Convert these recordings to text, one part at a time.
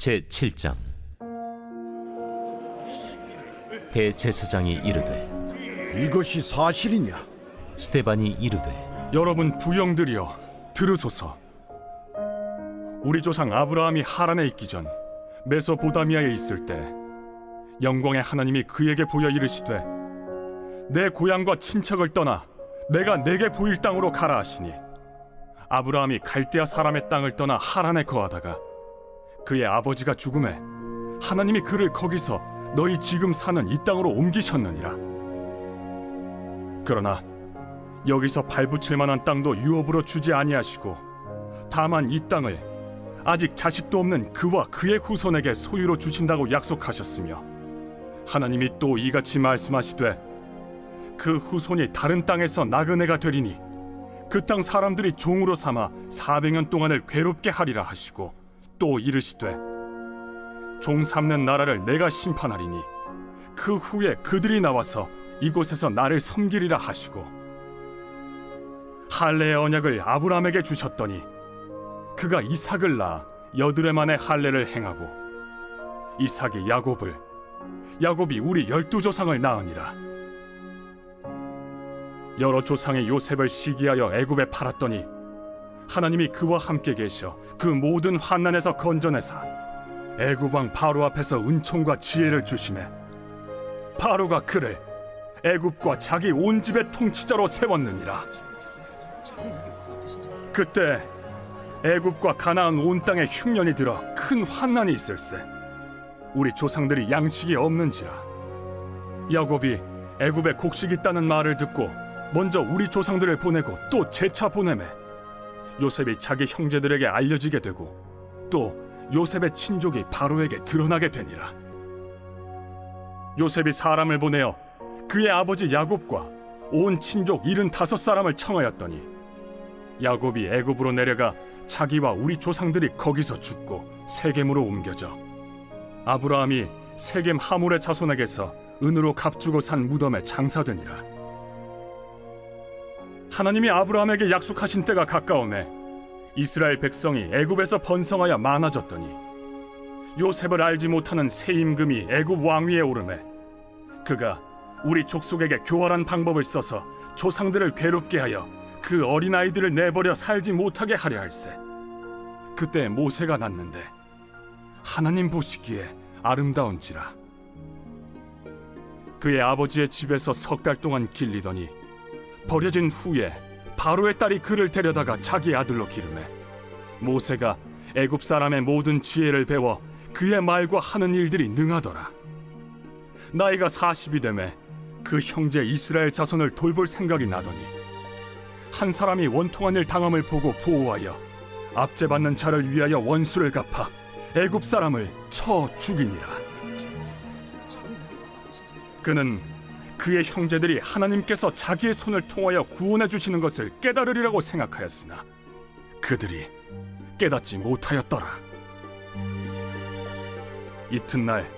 제7장. 대제사장이 이르되 이것이 사실이냐? 스데반이 이르되 여러분 부영들이여 들으소서. 우리 조상 아브라함이 하란에 있기 전 메소보다미아에 있을 때 영광의 하나님이 그에게 보여 이르시되 내 고향과 친척을 떠나 내가 내게 보일 땅으로 가라 하시니, 아브라함이 갈대아 사람의 땅을 떠나 하란에 거하다가 그의 아버지가 죽음에 하나님이 그를 거기서 너희 지금 사는 이 땅으로 옮기셨느니라. 그러나 여기서 발붙일 만한 땅도 유업으로 주지 아니하시고 다만 이 땅을 아직 자식도 없는 그와 그의 후손에게 소유로 주신다고 약속하셨으며, 하나님이 또 이같이 말씀하시되 그 후손이 다른 땅에서 나그네가 되리니 그 땅 사람들이 종으로 삼아 400년 동안을 괴롭게 하리라 하시고, 또 이르시되 종 삼는 나라를 내가 심판하리니 그 후에 그들이 나와서 이곳에서 나를 섬기리라 하시고, 할례의 언약을 아브라함에게 주셨더니 그가 이삭을 낳아 여드레 만에 할례를 행하고, 이삭이 야곱을, 야곱이 우리 12조상을 낳으니라. 여러 조상의 요셉을 시기하여 애굽에 팔았더니 하나님이 그와 함께 계셔 그 모든 환난에서 건져내사 애굽 왕 바로 앞에서 은총과 지혜를 주시매, 바로가 그를 애굽과 자기 온 집의 통치자로 세웠느니라. 그때 애굽과 가나안 온 땅에 흉년이 들어 큰 환난이 있을세. 우리 조상들이 양식이 없는지라. 야곱이 애굽에 곡식이 있다는 말을 듣고 먼저 우리 조상들을 보내고 또 재차 보내매, 요셉이 자기 형제들에게 알려지게 되고 또 요셉의 친족이 바로에게 드러나게 되니라. 요셉이 사람을 보내어 그의 아버지 야곱과 온 친족 75사람을 청하였더니, 야곱이 애굽으로 내려가 자기와 우리 조상들이 거기서 죽고 세겜으로 옮겨져 아브라함이 세겜 하몰의 자손에게서 은으로 값주고 산 무덤에 장사되니라. 하나님이 아브라함에게 약속하신 때가 가까우매 이스라엘 백성이 애굽에서 번성하여 많아졌더니 요셉을 알지 못하는 새 임금이 애굽 왕위에 오르매 그가 우리 족속에게 교활한 방법을 써서 조상들을 괴롭게 하여 그 어린아이들을 내버려 살지 못하게 하려 할세. 그때 모세가 났는데 하나님 보시기에 아름다운지라. 그의 아버지의 집에서 3달 동안 길리더니 버려진 후에 바로의 딸이 그를 데려다가 자기 아들로 기르매, 모세가 애굽 사람의 모든 지혜를 배워 그의 말과 하는 일들이 능하더라. 나이가 40이 되매 그 형제 이스라엘 자손을 돌볼 생각이 나더니 한 사람이 원통한 일 당함을 보고 보호하여 압제받는 자를 위하여 원수를 갚아 애굽 사람을 쳐 죽이니라. 그는 그의 형제들이 하나님께서 자기의 손을 통하여 구원해 주시는 것을 깨달으리라고 생각하였으나 그들이 깨닫지 못하였더라. 이튿날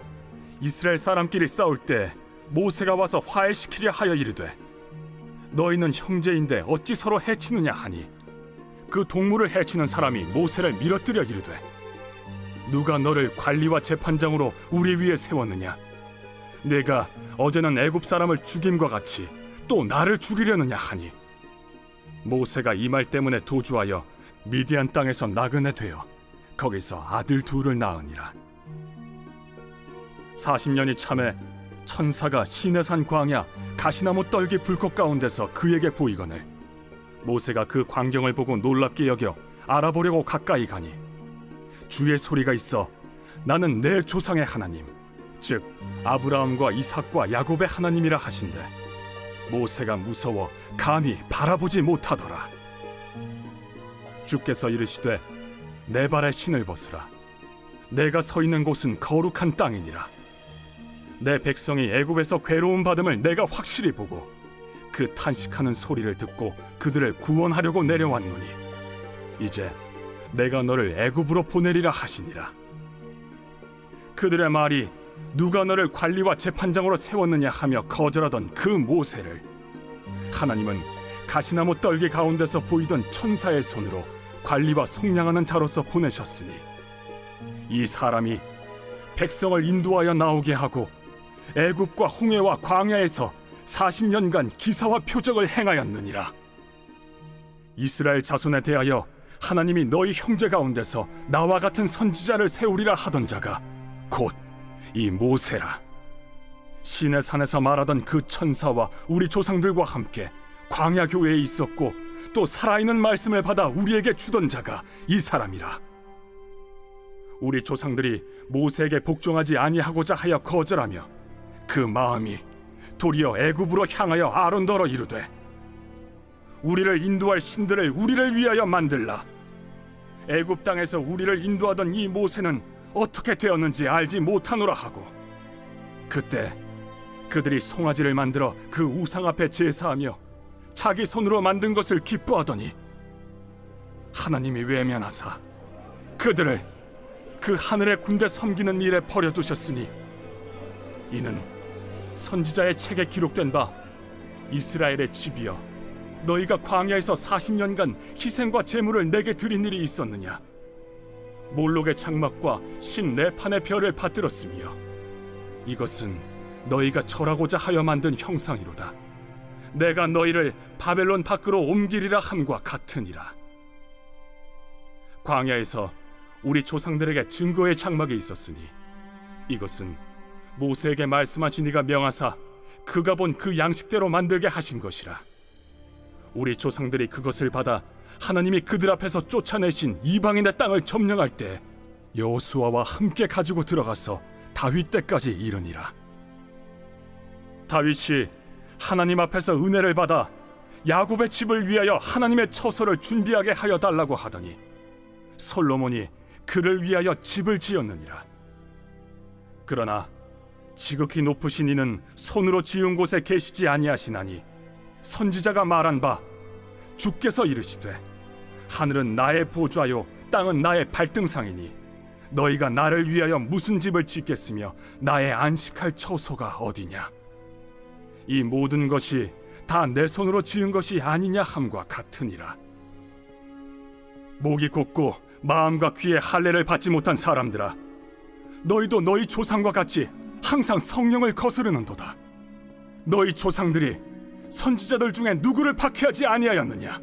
이스라엘 사람끼리 싸울 때 모세가 와서 화해시키려 하여 이르되, 너희는 형제인데 어찌 서로 해치느냐 하니, 그 동물을 해치는 사람이 모세를 밀어뜨려 이르되, 누가 너를 관리와 재판장으로 우리 위에 세웠느냐? 내가 어제는 애굽 사람을 죽임과 같이 또 나를 죽이려느냐 하니, 모세가 이 말 때문에 도주하여 미디안 땅에서 나그네 되어 거기서 아들 둘을 낳으니라. 40년이 참에 천사가 시내산 광야 가시나무 떨기 불꽃 가운데서 그에게 보이거늘 모세가 그 광경을 보고 놀랍게 여겨 알아보려고 가까이 가니, 주의 소리가 있어 나는 내 조상의 하나님 즉 아브라함과 이삭과 야곱의 하나님이라 하신대, 모세가 무서워 감히 바라보지 못하더라. 주께서 이르시되 내 발에 신을 벗으라. 내가 서 있는 곳은 거룩한 땅이니라. 내 백성이 애굽에서 괴로움 받음을 내가 확실히 보고 그 탄식하는 소리를 듣고 그들을 구원하려고 내려왔노니 이제 내가 너를 애굽으로 보내리라 하시니라. 그들의 말이 누가 너를 관리와 재판장으로 세웠느냐 하며 거절하던 그 모세를 하나님은 가시나무 떨기 가운데서 보이던 천사의 손으로 관리와 속량하는 자로서 보내셨으니, 이 사람이 백성을 인도하여 나오게 하고 애굽과 홍해와 광야에서 40년간 기사와 표적을 행하였느니라. 이스라엘 자손에 대하여 하나님이 너희 형제 가운데서 나와 같은 선지자를 세우리라 하던 자가 곧 이 모세라. 시내 산에서 말하던 그 천사와 우리 조상들과 함께 광야 교회에 있었고 또 살아있는 말씀을 받아 우리에게 주던 자가 이 사람이라. 우리 조상들이 모세에게 복종하지 아니하고자 하여 거절하며 그 마음이 도리어 애굽으로 향하여 아론더러 이르되 우리를 인도할 신들을 우리를 위하여 만들라. 애굽 땅에서 우리를 인도하던 이 모세는 어떻게 되었는지 알지 못하노라 하고 그때 그들이 송아지를 만들어 그 우상 앞에 제사하며 자기 손으로 만든 것을 기뻐하더니 하나님이 외면하사 그들을 그 하늘의 군대 섬기는 일에 버려두셨으니 이는 선지자의 책에 기록된 바 이스라엘의 집이여 너희가 광야에서 40년간 희생과 제물을 내게 드린 일이 있었느냐. 몰록의 장막과 신 네판의 별을 받들었으며 이것은 너희가 절하고자 하여 만든 형상이로다. 내가 너희를 바벨론 밖으로 옮기리라 함과 같으니라. 광야에서 우리 조상들에게 증거의 장막이 있었으니 이것은 모세에게 말씀하신 이가 명하사 그가 본 그 양식대로 만들게 하신 것이라. 우리 조상들이 그것을 받아 하나님이 그들 앞에서 쫓아내신 이방인의 땅을 점령할 때 여호수아와 함께 가지고 들어가서 다윗 때까지 이르니라. 다윗이 하나님 앞에서 은혜를 받아 야곱의 집을 위하여 하나님의 처소를 준비하게 하여 달라고 하더니 솔로몬이 그를 위하여 집을 지었느니라. 그러나 지극히 높으신 이는 손으로 지은 곳에 계시지 아니하시나니 선지자가 말한 바 주께서 이르시되 하늘은 나의 보좌요 땅은 나의 발등상이니 너희가 나를 위하여 무슨 집을 짓겠으며 나의 안식할 처소가 어디냐. 이 모든 것이 다 내 손으로 지은 것이 아니냐 함과 같으니라. 목이 곧고 마음과 귀에 할례를 받지 못한 사람들아, 너희도 너희 조상과 같이 항상 성령을 거스르는도다. 너희 조상들이 선지자들 중에 누구를 박해하지 아니하였느냐.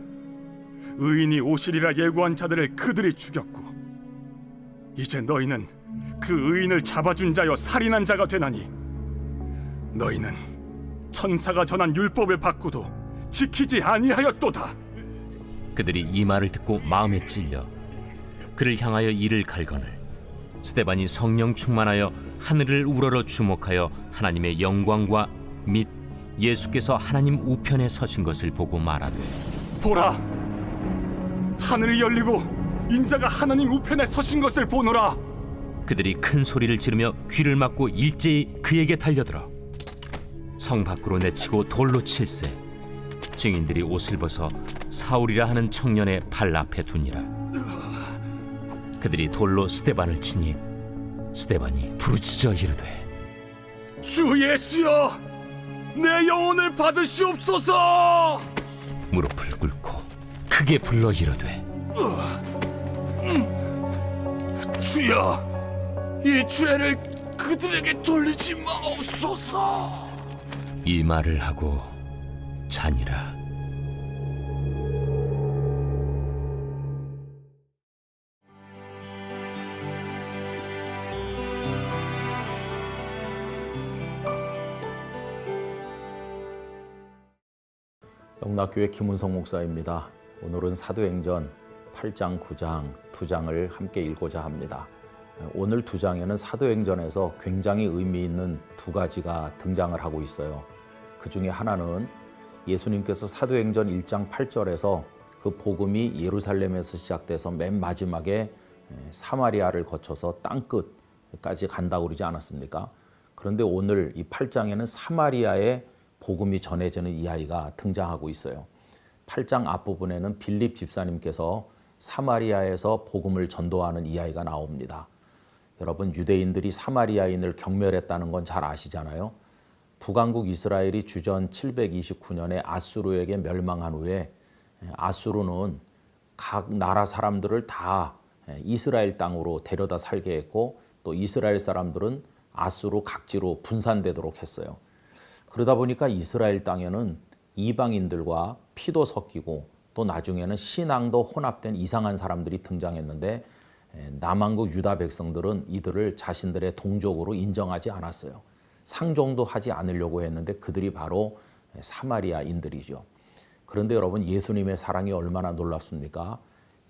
의인이 오시리라 예고한 자들을 그들이 죽였고 이제 너희는 그 의인을 잡아준 자여 살인한 자가 되나니 너희는 천사가 전한 율법을 받고도 지키지 아니하였도다. 그들이 이 말을 듣고 마음에 찔려 그를 향하여 이를 갈거늘 스데반이 성령 충만하여 하늘을 우러러 주목하여 하나님의 영광과 및 예수께서 하나님 우편에 서신 것을 보고 말하되 보라, 하늘이 열리고 인자가 하나님 우편에 서신 것을 보노라. 그들이 큰 소리를 지르며 귀를 막고 일제히 그에게 달려들어 성 밖으로 내치고 돌로 칠세. 증인들이 옷을 벗어 사울이라 하는 청년의 발 앞에 두니라. 그들이 돌로 스데반을 치니 스데반이 부르짖어 이르되 주 예수여, 내 영혼을 받으시옵소서. 무릎을 꿇고 크게 불러 이르되 주여, 이 죄를 그들에게 돌리지 마옵소서. 이 말을 하고 자니라. 영락교회 김은성 목사입니다. 오늘은 사도행전 8장, 9장 두 장을 함께 읽고자 합니다. 오늘 두 장에는 사도행전에서 굉장히 의미 있는 두 가지가 등장을 하고 있어요. 그 중에 하나는 예수님께서 사도행전 1장 8절에서 그 복음이 예루살렘에서 시작돼서 맨 마지막에 사마리아를 거쳐서 땅끝까지 간다고 그러지 않았습니까? 그런데 오늘 이 8장에는 사마리아에 복음이 전해지는 이야기가 등장하고 있어요. 8장 앞부분에는 빌립 집사님께서 사마리아에서 복음을 전도하는 이야기가 나옵니다. 여러분, 유대인들이 사마리아인을 경멸했다는 건 잘 아시잖아요. 북왕국 이스라엘이 주전 729년에 아수르에게 멸망한 후에 아수르는 각 나라 사람들을 다 이스라엘 땅으로 데려다 살게 했고 또 이스라엘 사람들은 아수르 각지로 분산되도록 했어요. 그러다 보니까 이스라엘 땅에는 이방인들과 피도 섞이고 또 나중에는 신앙도 혼합된 이상한 사람들이 등장했는데 남한국 유다 백성들은 이들을 자신들의 동족으로 인정하지 않았어요. 상종도 하지 않으려고 했는데 그들이 바로 사마리아인들이죠. 그런데 여러분, 예수님의 사랑이 얼마나 놀랍습니까?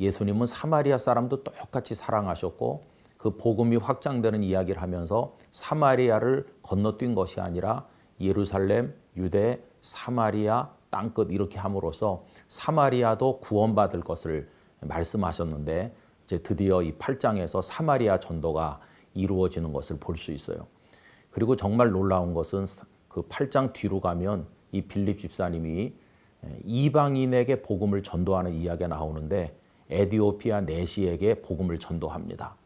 예수님은 사마리아 사람도 똑같이 사랑하셨고 그 복음이 확장되는 이야기를 하면서 사마리아를 건너뛴 것이 아니라 예루살렘, 유대, 사마리아, 땅끝 이렇게 함으로써 사마리아도 구원받을 것을 말씀하셨는데 이제 드디어 이 8장에서 사마리아 전도가 이루어지는 것을 볼 수 있어요. 그리고 정말 놀라운 것은 그 8장 뒤로 가면 이 빌립 집사님이 이방인에게 복음을 전도하는 이야기가 나오는데 에디오피아 내시에게 복음을 전도합니다.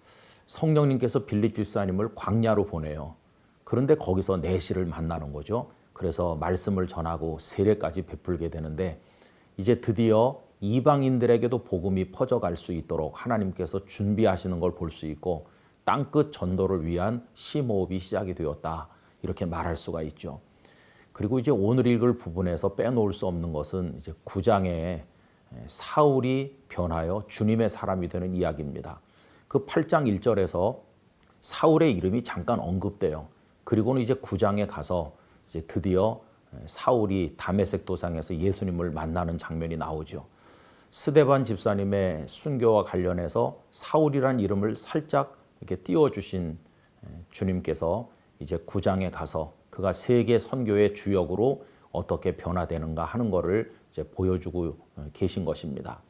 성령님께서 빌립 집사님을 광야로 보내요. 그런데 거기서 내시를 만나는 거죠. 그래서 말씀을 전하고 세례까지 베풀게 되는데 이제 드디어 이방인들에게도 복음이 퍼져갈 수 있도록 하나님께서 준비하시는 걸 볼 수 있고 땅끝 전도를 위한 심호흡이 시작이 되었다. 이렇게 말할 수가 있죠. 그리고 이제 오늘 읽을 부분에서 빼놓을 수 없는 것은 이제 9장에 사울이 변하여 주님의 사람이 되는 이야기입니다. 그 8장 1절에서 사울의 이름이 잠깐 언급돼요. 그리고는 이제 9장에 가서 이제 드디어 사울이 다메섹 도상에서 예수님을 만나는 장면이 나오죠. 스데반 집사님의 순교와 관련해서 사울이라는 이름을 살짝 이렇게 띄워주신 주님께서 이제 9장에 가서 그가 세계 선교의 주역으로 어떻게 변화되는가 하는 것을 이제 보여주고 계신 것입니다.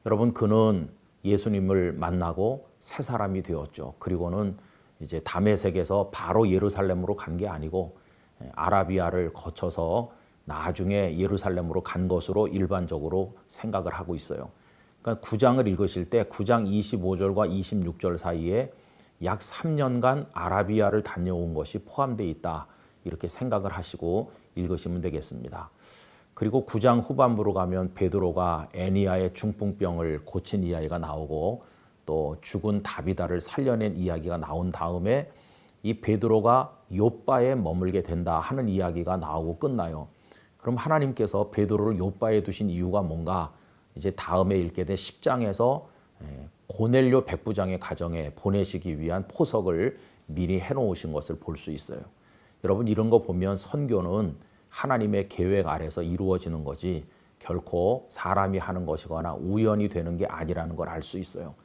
여러분, 그는 예수님을 만나고 새 사람이 되었죠. 그리고는 이제 다메섹에서 바로 예루살렘으로 간 게 아니고 아라비아를 거쳐서 나중에 예루살렘으로 간 것으로 일반적으로 생각을 하고 있어요. 그러니까 9장을 읽으실 때 9장 25절과 26절 사이에 약 3년간 아라비아를 다녀온 것이 포함되어 있다. 이렇게 생각을 하시고 읽으시면 되겠습니다. 그리고 9장 후반부로 가면 베드로가 애니아의 중풍병을 고친 이야기가 나오고 또 죽은 다비다를 살려낸 이야기가 나온 다음에 이 베드로가 욥바에 머물게 된다 하는 이야기가 나오고 끝나요. 그럼 하나님께서 베드로를 욥바에 두신 이유가 뭔가? 이제 다음에 읽게 된 10장에서 고넬료 백부장의 가정에 보내시기 위한 포석을 미리 해놓으신 것을 볼 수 있어요. 여러분, 이런 거 보면 선교는 하나님의 계획 아래서 이루어지는 거지 결코 사람이 하는 것이거나 우연이 되는 게 아니라는 걸 알 수 있어요.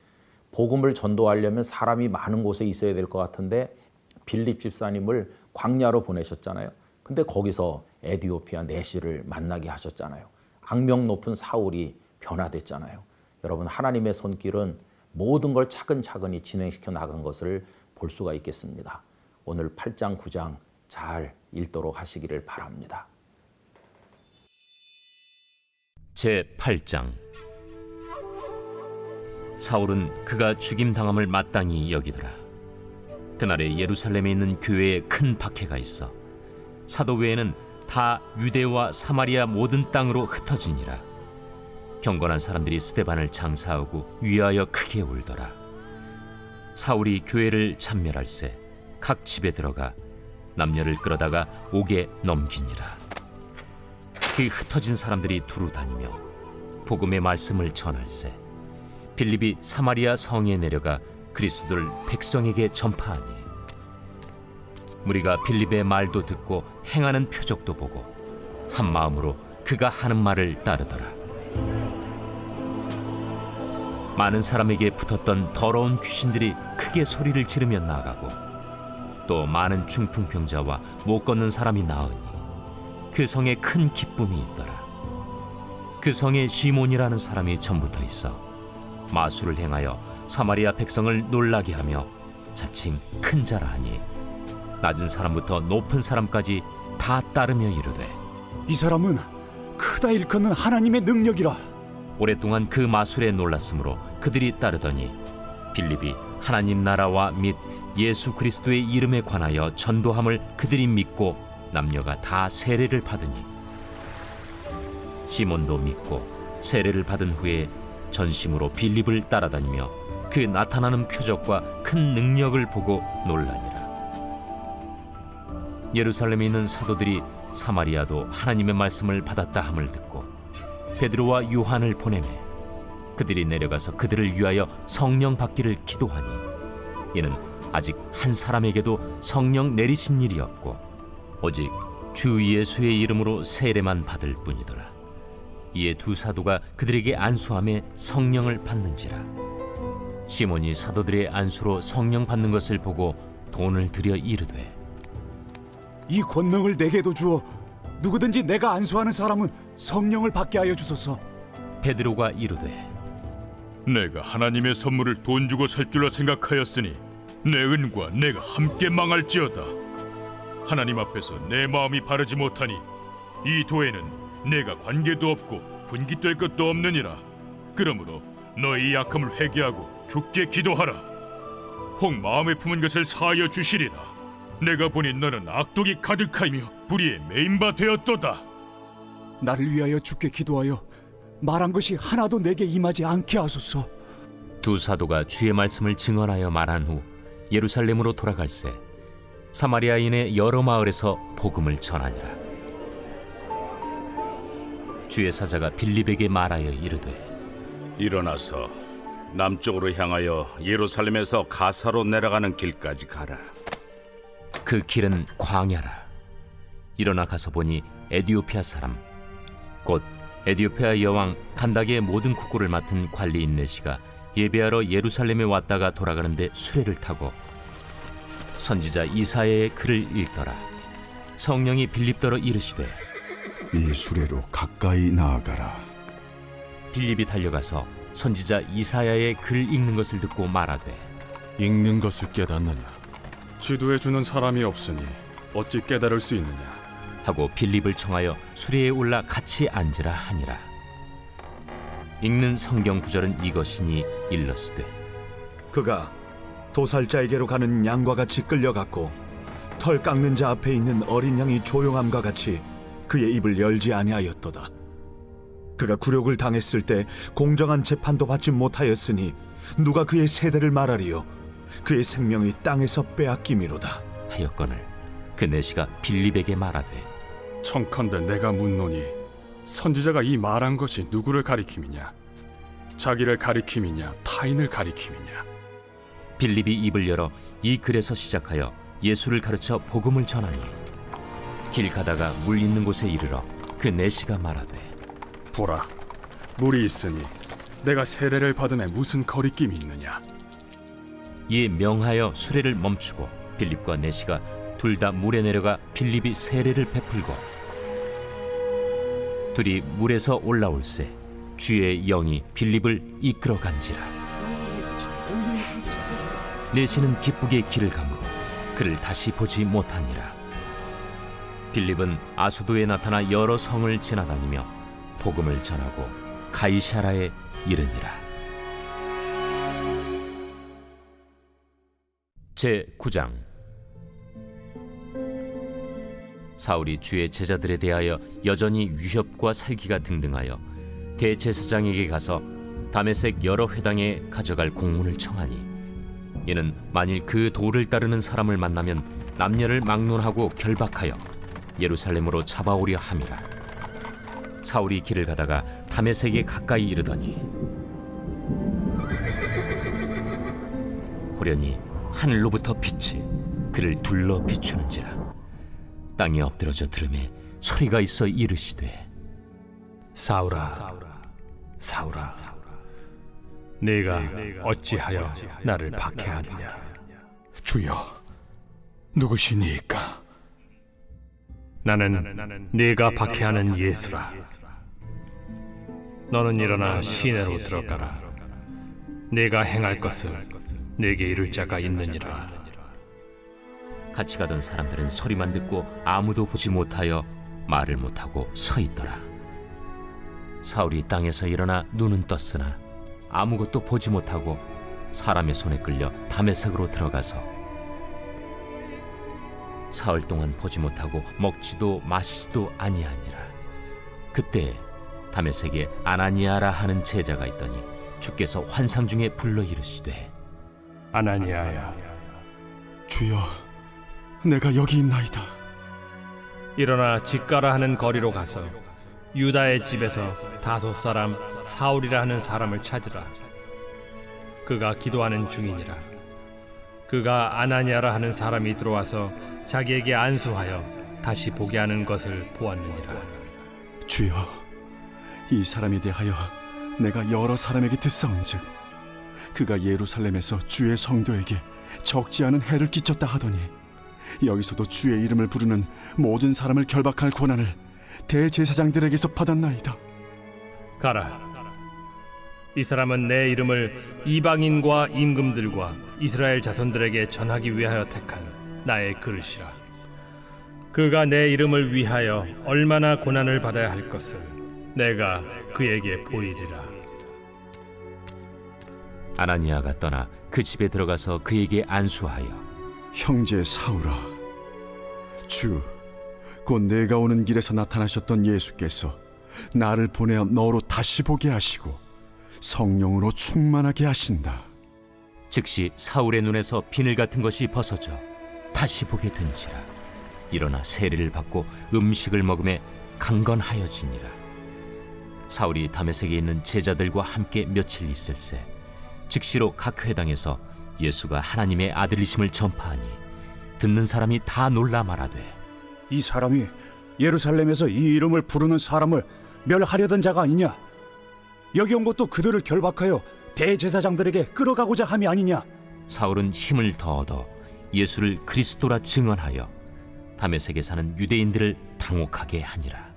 복음을 전도하려면 사람이 많은 곳에 있어야 될 것 같은데 빌립 집사님을 광야로 보내셨잖아요. 근데 거기서 에디오피아 내시를 만나게 하셨잖아요. 악명 높은 사울이 변화됐잖아요. 여러분, 하나님의 손길은 모든 걸 차근차근히 진행시켜 나간 것을 볼 수가 있겠습니다. 오늘 8장, 9장 잘 읽도록 하시기를 바랍니다. 제8장. 사울은 그가 죽임당함을 마땅히 여기더라. 그날에 예루살렘에 있는 교회에 큰 박해가 있어 사도 외에는 다 유대와 사마리아 모든 땅으로 흩어지니라. 경건한 사람들이 스데반을 장사하고 위하여 크게 울더라. 사울이 교회를 참멸할세 각 집에 들어가 남녀를 끌어다가 옥에 넘기니라. 그 흩어진 사람들이 두루 다니며 복음의 말씀을 전할세 빌립이 사마리아 성에 내려가 그리스도를 백성에게 전파하니 무리가 빌립의 말도 듣고 행하는 표적도 보고 한 마음으로 그가 하는 말을 따르더라. 많은 사람에게 붙었던 더러운 귀신들이 크게 소리를 지르며 나가고 또 많은 중풍병자와 못 걷는 사람이 나으니 그 성에 큰 기쁨이 있더라. 그 성에 시몬이라는 사람이 전부터 있어 마술을 행하여 사마리아 백성을 놀라게 하며 자칭 큰 자라 하니 낮은 사람부터 높은 사람까지 다 따르며 이르되 이 사람은 크다 일컫는 하나님의 능력이라. 오랫동안 그 마술에 놀랐으므로 그들이 따르더니 빌립이 하나님 나라와 및 예수 그리스도의 이름에 관하여 전도함을 그들이 믿고 남녀가 다 세례를 받으니 시몬도 믿고 세례를 받은 후에 전심으로 빌립을 따라다니며 그 나타나는 표적과 큰 능력을 보고 놀라니라. 예루살렘에 있는 사도들이 사마리아도 하나님의 말씀을 받았다 함을 듣고 베드로와 요한을 보내매 그들이 내려가서 그들을 위하여 성령 받기를 기도하니 이는 아직 한 사람에게도 성령 내리신 일이 없고 오직 주 예수의 이름으로 세례만 받을 뿐이더라. 이에 두 사도가 그들에게 안수함에 성령을 받는지라. 시몬이 사도들의 안수로 성령 받는 것을 보고 돈을 들여 이르되 이 권능을 내게도 주어 누구든지 내가 안수하는 사람은 성령을 받게 하여 주소서. 베드로가 이르되 내가 하나님의 선물을 돈 주고 살 줄로 생각하였으니 내 은과 내가 함께 망할지어다. 하나님 앞에서 내 마음이 바르지 못하니 이 도에는 내가 관계도 없고 분깃될 것도 없느니라. 그러므로 너희 약함을 회개하고 주께 기도하라. 혹 마음에 품은 것을 사하여 주시리라. 내가 보니 너는 악독이 가득하며 불의에 매인 바 되었도다. 나를 위하여 주께 기도하여 말한 것이 하나도 내게 임하지 않게 하소서. 두 사도가 주의 말씀을 증언하여 말한 후 예루살렘으로 돌아갈새 사마리아인의 여러 마을에서 복음을 전하니라. 주의 사자가 빌립에게 말하여 이르되 일어나서 남쪽으로 향하여 예루살렘에서 가사로 내려가는 길까지 가라. 그 길은 광야라. 일어나 가서 보니 에디오피아 사람 곧 에디오피아 여왕 간닥의 모든 국고를 맡은 관리인 내시가 예배하러 예루살렘에 왔다가 돌아가는데 수레를 타고 선지자 이사야의 글을 읽더라. 성령이 빌립더러 이르시되 이 수레로 가까이 나아가라. 빌립이 달려가서 선지자 이사야의 글 읽는 것을 듣고 말하되 읽는 것을 깨닫느냐? 지도해 주는 사람이 없으니 어찌 깨달을 수 있느냐. 하고 빌립을 청하여 수레에 올라 같이 앉으라 하니라. 읽는 성경 구절은 이것이니 일러스되 그가 도살자에게로 가는 양과 같이 끌려갔고 털 깎는 자 앞에 있는 어린 양이 조용함과 같이 그의 입을 열지 아니하였도다. 그가 굴욕을 당했을 때 공정한 재판도 받지 못하였으니 누가 그의 세대를 말하리요. 그의 생명이 땅에서 빼앗김이로다. 하였거늘 그 내시가 빌립에게 말하되 청컨대 내가 묻노니 선지자가 이 말한 것이 누구를 가리킴이냐? 자기를 가리킴이냐 타인을 가리킴이냐? 빌립이 입을 열어 이 글에서 시작하여 예수를 가르쳐 복음을 전하니 길 가다가 물 있는 곳에 이르러 그 내시가 말하되 보라, 물이 있으니 내가 세례를 받음에 무슨 거리낌이 있느냐? 이에 명하여 수레를 멈추고 빌립과 내시가 둘 다 물에 내려가 빌립이 세례를 베풀고 둘이 물에서 올라올새 주의 영이 빌립을 이끌어 간지라. 내시는 기쁘게 길을 가므로 그를 다시 보지 못하니라. 빌립은 아소도에 나타나 여러 성을 지나다니며 복음을 전하고 가이사라에 이르니라. 제9장. 사울이 주의 제자들에 대하여 여전히 위협과 살기가 등등하여 대제사장에게 가서 다메섹 여러 회당에 가져갈 공문을 청하니 이는 만일 그 도를 따르는 사람을 만나면 남녀를 막론하고 결박하여 예루살렘으로 잡아오려 함이라. 사울이 길을 가다가 다메섹에 가까이 이르더니 호련히 하늘로부터 빛이 그를 둘러 비추는지라. 땅에 엎드러져 들음에 소리가 있어 이르시되 사울아, 사울아, 네가 어찌하여 나를 박해하느냐? 주여, 누구시니까? 나는 네가 박해하는 예수라. 너는 일어나 시내로 들어가라. 네가 행할 것을 내게 이룰 자가 있느니라. 같이 가던 사람들은 소리만 듣고 아무도 보지 못하여 말을 못하고 서 있더라. 사울이 땅에서 일어나 눈은 떴으나 아무것도 보지 못하고 사람의 손에 끌려 다메섹으로 들어가서 사흘 동안 보지 못하고 먹지도 마시지도 아니하니라. 그때 다메섹에 아나니아라 하는 제자가 있더니 주께서 환상 중에 불러 이르시되 아나니아야, 주여, 내가 여기 있나이다. 일어나 집가라 하는 거리로 가서 유다의 집에서 다소 사람 사울이라 하는 사람을 찾으라. 그가 기도하는 중이니라. 그가 아나니아라 하는 사람이 들어와서 자기에게 안수하여 다시 보게 하는 것을 보았느니라. 주여, 이 사람에 대하여 내가 여러 사람에게 듣사온즉 그가 예루살렘에서 주의 성도에게 적지 않은 해를 끼쳤다 하더니 여기서도 주의 이름을 부르는 모든 사람을 결박할 권한을 대제사장들에게서 받았나이다. 가라. 이 사람은 내 이름을 이방인과 임금들과 이스라엘 자손들에게 전하기 위하여 택한 나의 그릇이라. 그가 내 이름을 위하여 얼마나 고난을 받아야 할 것을 내가 그에게 보이리라. 아나니아가 떠나 그 집에 들어가서 그에게 안수하여 형제 사울아, 주, 곧 내가 오는 길에서 나타나셨던 예수께서 나를 보내어 너로 다시 보게 하시고 성령으로 충만하게 하신다. 즉시 사울의 눈에서 비늘 같은 것이 벗어져 다시 보게 된지라. 일어나 세례를 받고 음식을 먹음에 강건하여지니라. 사울이 다메섹에 있는 제자들과 함께 며칠 있을새 즉시로 각 회당에서 예수가 하나님의 아들이심을 전파하니 듣는 사람이 다 놀라 말하되, 이 사람이 예루살렘에서 이 이름을 부르는 사람을 멸하려던 자가 아니냐? 여기 온 것도 그들을 결박하여 대제사장들에게 끌어가고자 함이 아니냐? 사울은 힘을 더 얻어 예수를 그리스도라 증언하여 다메섹에 사는 유대인들을 당혹하게 하니라.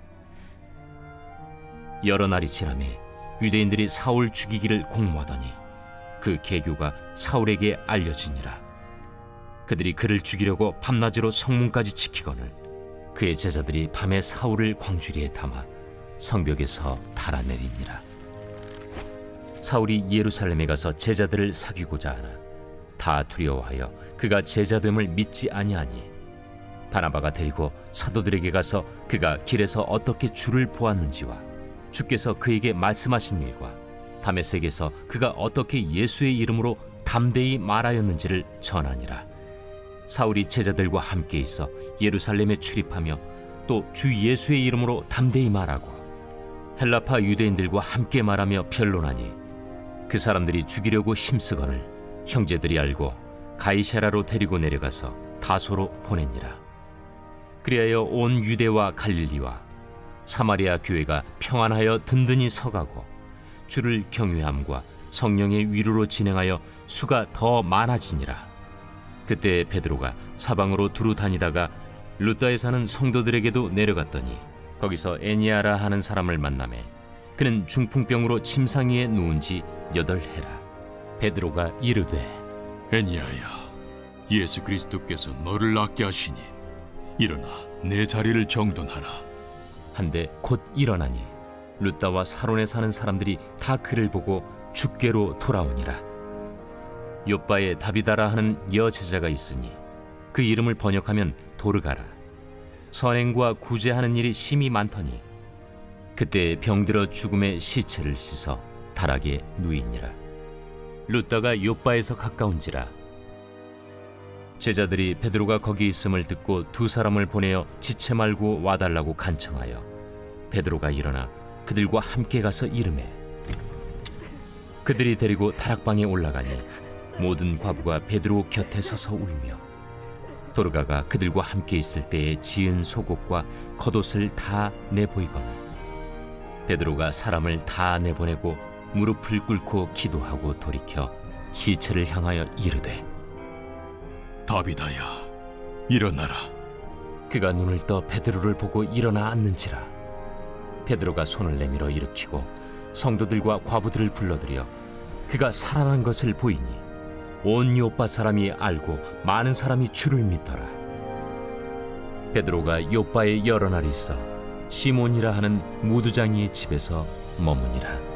여러 날이 지나매 유대인들이 사울 죽이기를 공모하더니 그 계교가 사울에게 알려지니라. 그들이 그를 죽이려고 밤낮으로 성문까지 지키거늘 그의 제자들이 밤에 사울을 광주리에 담아 성벽에서 달아내리니라. 사울이 예루살렘에 가서 제자들을 사귀고자 하나 다 두려워하여 그가 제자됨을 믿지 아니하니 바나바가 데리고 사도들에게 가서 그가 길에서 어떻게 주를 보았는지와 주께서 그에게 말씀하신 일과 다메섹에서 그가 어떻게 예수의 이름으로 담대히 말하였는지를 전하니라. 사울이 제자들과 함께 있어 예루살렘에 출입하며 또 주 예수의 이름으로 담대히 말하고 헬라파 유대인들과 함께 말하며 변론하니 그 사람들이 죽이려고 힘쓰거늘 형제들이 알고 가이사랴로 데리고 내려가서 다소로 보내니라. 그리하여 온 유대와 갈릴리와 사마리아 교회가 평안하여 든든히 서가고 주를 경외함과 성령의 위로로 진행하여 수가 더 많아지니라. 그때 베드로가 사방으로 두루 다니다가 루다에 사는 성도들에게도 내려갔더니 거기서 애니아라 하는 사람을 만나매 그는 중풍병으로 침상 위에 누운 지 8해라. 베드로가 이르되, 애니야야, 예수 그리스도께서 너를 낫게 하시니 일어나 내 자리를 정돈하라. 한데 곧 일어나니 루다와 사론에 사는 사람들이 다 그를 보고 주께로 돌아오니라. 요빠에 다비다라 하는 여제자가 있으니 그 이름을 번역하면 도르가라. 선행과 구제하는 일이 심히 많더니 그때 병들어 죽음의 시체를 씻어 다락에 누이니라. 루다가 요빠에서 가까운지라. 제자들이 베드로가 거기 있음을 듣고 2 사람을 보내어 지체 말고 와달라고 간청하여 베드로가 일어나 그들과 함께 가서 이르매 그들이 데리고 다락방에 올라가니 모든 과부가 베드로 곁에 서서 울며 도르가가 그들과 함께 있을 때에 지은 속옷과 겉옷을 다 내보이거늘 베드로가 사람을 다 내보내고 무릎을 꿇고 기도하고 돌이켜 시체를 향하여 이르되, 다비다야, 일어나라. 그가 눈을 떠 베드로를 보고 일어나 앉는지라. 베드로가 손을 내밀어 일으키고 성도들과 과부들을 불러들여 그가 살아난 것을 보이니 온 요빠 사람이 알고 많은 사람이 주를 믿더라. 베드로가 요빠에 여러 날 있어 시몬이라 하는 무두장이의 집에서 머무니라.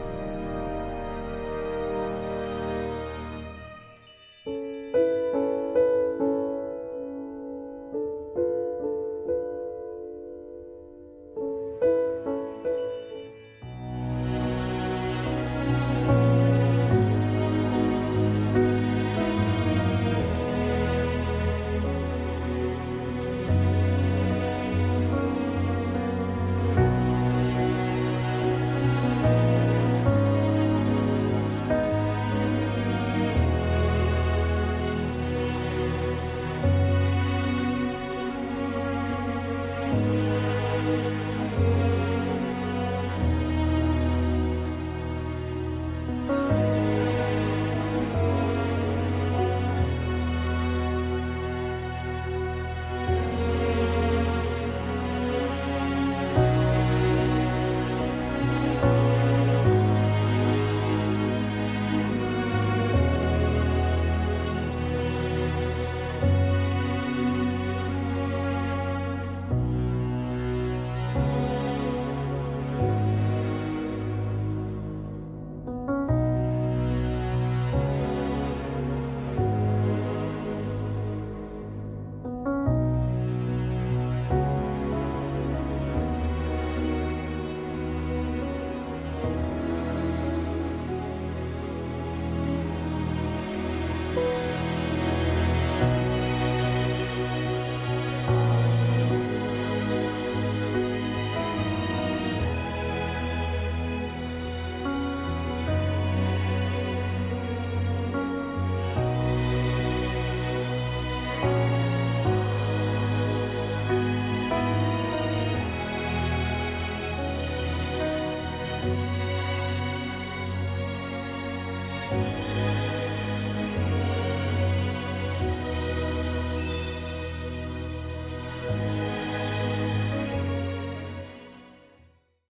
하시고